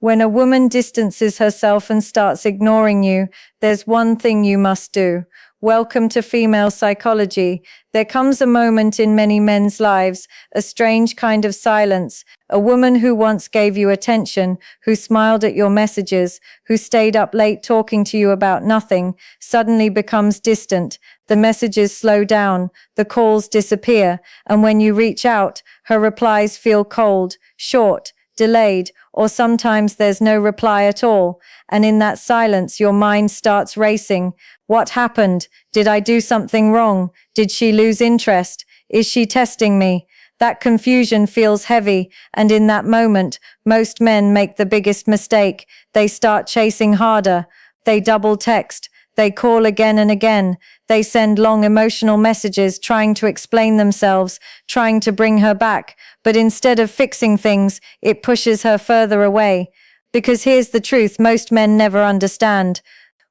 When a woman distances herself and starts ignoring you, there's one thing you must do. Welcome to female psychology. There comes a moment in many men's lives, a strange kind of silence. A woman who once gave you attention, who smiled at your messages, who stayed up late talking to you about nothing, suddenly becomes distant. The messages slow down, the calls disappear, and when you reach out, her replies feel cold, short, delayed, or sometimes there's no reply at all. And in that silence, your mind starts racing. What happened? Did I do something wrong? Did she lose interest? Is she testing me? That confusion feels heavy, and in that moment, most men make the biggest mistake. They start chasing harder. They double text. They call again and again. They send long emotional messages trying to explain themselves, trying to bring her back. But instead of fixing things, it pushes her further away. Because here's the truth most men never understand.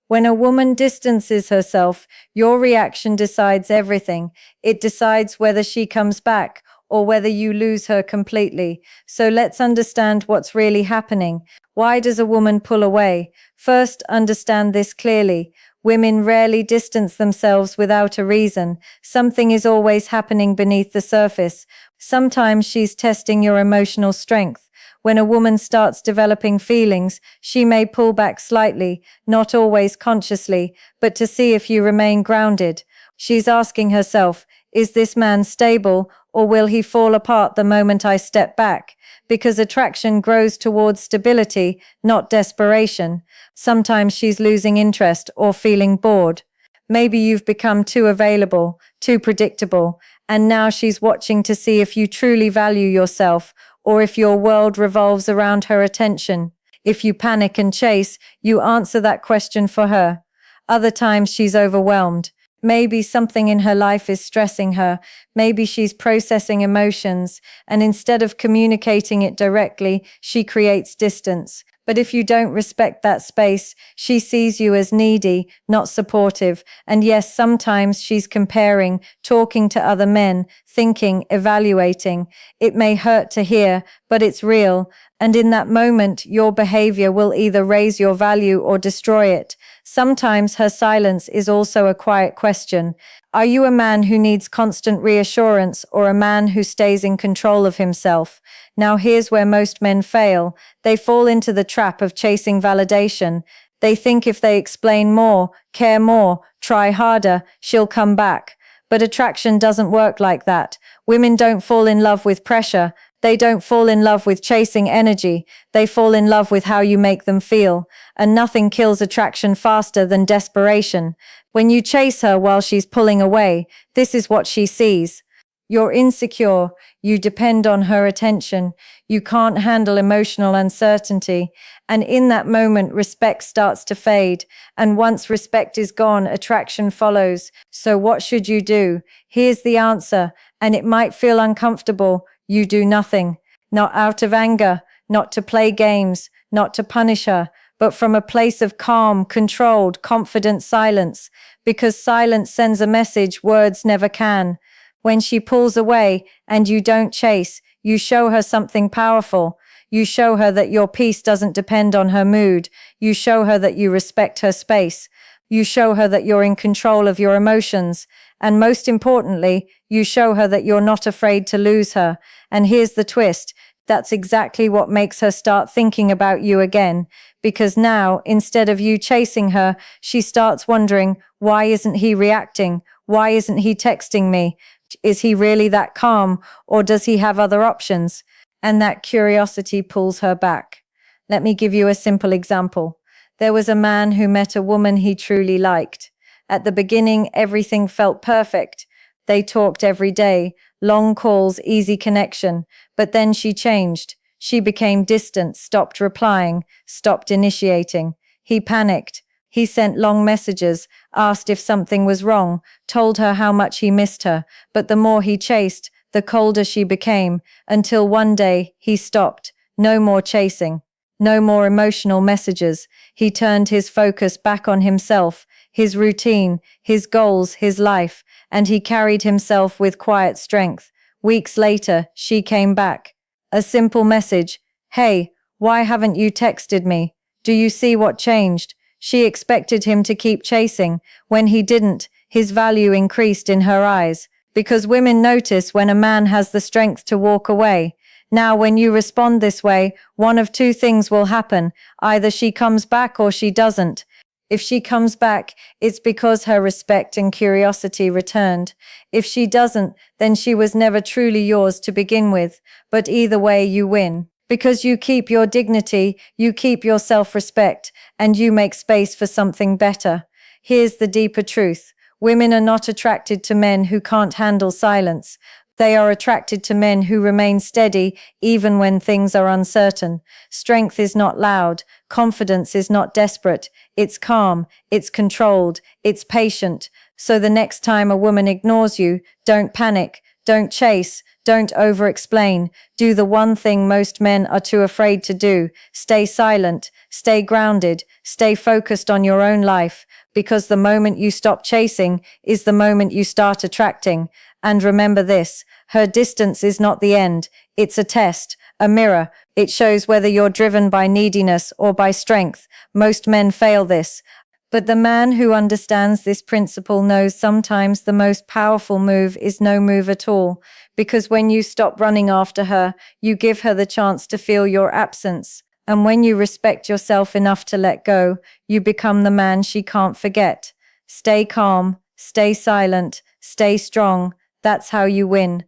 When a woman distances herself, your reaction decides everything. It decides whether she comes back or whether you lose her completely. So let's understand what's really happening. Why does a woman pull away? First, understand this clearly. Women rarely distance themselves without a reason. Something is always happening beneath the surface. Sometimes she's testing your emotional strength. When a woman starts developing feelings, she may pull back slightly, not always consciously, but to see if you remain grounded. She's asking herself, is this man stable, or will he fall apart the moment I step back? Because attraction grows towards stability, not desperation. Sometimes she's losing interest or feeling bored. Maybe you've become too available, too predictable, and now she's watching to see if you truly value yourself or if your world revolves around her attention. If you panic and chase, you answer that question for her. Other times she's overwhelmed. Maybe something in her life is stressing her. Maybe she's processing emotions, and instead of communicating it directly, she creates distance. But if you don't respect that space, she sees you as needy, not supportive. And yes, sometimes she's comparing, talking to other men, thinking, evaluating. It may hurt to hear, but it's real. And in that moment, your behavior will either raise your value or destroy it. Sometimes her silence is also a quiet question. Are you a man who needs constant reassurance or a man who stays in control of himself? Now here's where most men fail. They fall into the trap of chasing validation. They think if they explain more, care more, try harder, she'll come back. But attraction doesn't work like that. Women don't fall in love with pressure. They don't fall in love with chasing energy. They fall in love with how you make them feel. And nothing kills attraction faster than desperation. When you chase her while she's pulling away, this is what she sees. You're insecure. You depend on her attention. You can't handle emotional uncertainty. And in that moment, respect starts to fade. And once respect is gone, attraction follows. So what should you do? Here's the answer. And it might feel uncomfortable. You do nothing. Not out of anger, not to play games, not to punish her, but from a place of calm, controlled, confident silence. Because silence sends a message words never can. When she pulls away and you don't chase, you show her something powerful. You show her that your peace doesn't depend on her mood. You show her that you respect her space. You show her that you're in control of your emotions. And most importantly, you show her that you're not afraid to lose her. And here's the twist. That's exactly what makes her start thinking about you again. Because now, instead of you chasing her, she starts wondering, why isn't he reacting? Why isn't he texting me? Is he really that calm, or does he have other options? And that curiosity pulls her back. Let me give you a simple example. There was a man who met a woman he truly liked. At the beginning, everything felt perfect. They talked every day, long calls, easy connection. But then she changed. She became distant, stopped replying, stopped initiating. He panicked. He sent long messages, asked if something was wrong, told her how much he missed her. But the more he chased, the colder she became, until one day he stopped. No more chasing. No more emotional messages. He turned his focus back on himself, his routine, his goals, his life, and he carried himself with quiet strength. Weeks later, she came back. A simple message. Hey, Why haven't you texted me? Do you see what changed? She expected him to keep chasing. When he didn't, his value increased in her eyes. Because women notice when a man has the strength to walk away. Now, when you respond this way, one of two things will happen. Either she comes back or she doesn't. If she comes back, it's because her respect and curiosity returned. If she doesn't, then she was never truly yours to begin with. But either way, you win. Because you keep your dignity, you keep your self-respect, and you make space for something better. Here's the deeper truth. Women are not attracted to men who can't handle silence. They are attracted to men who remain steady even when things are uncertain. Strength is not loud. Confidence is not desperate. It's calm. It's controlled. It's patient. So the next time a woman ignores you, don't panic. Don't chase. Don't over-explain. Do the one thing most men are too afraid to do. Stay silent. Stay grounded. Stay focused on your own life. Because the moment you stop chasing is the moment you start attracting. And remember this, her distance is not the end. It's a test, a mirror. It shows whether you're driven by neediness or by strength. Most men fail this. But the man who understands this principle knows sometimes the most powerful move is no move at all. Because when you stop running after her, you give her the chance to feel your absence. And when you respect yourself enough to let go, you become the man she can't forget. Stay calm, stay silent, stay strong. That's how you win.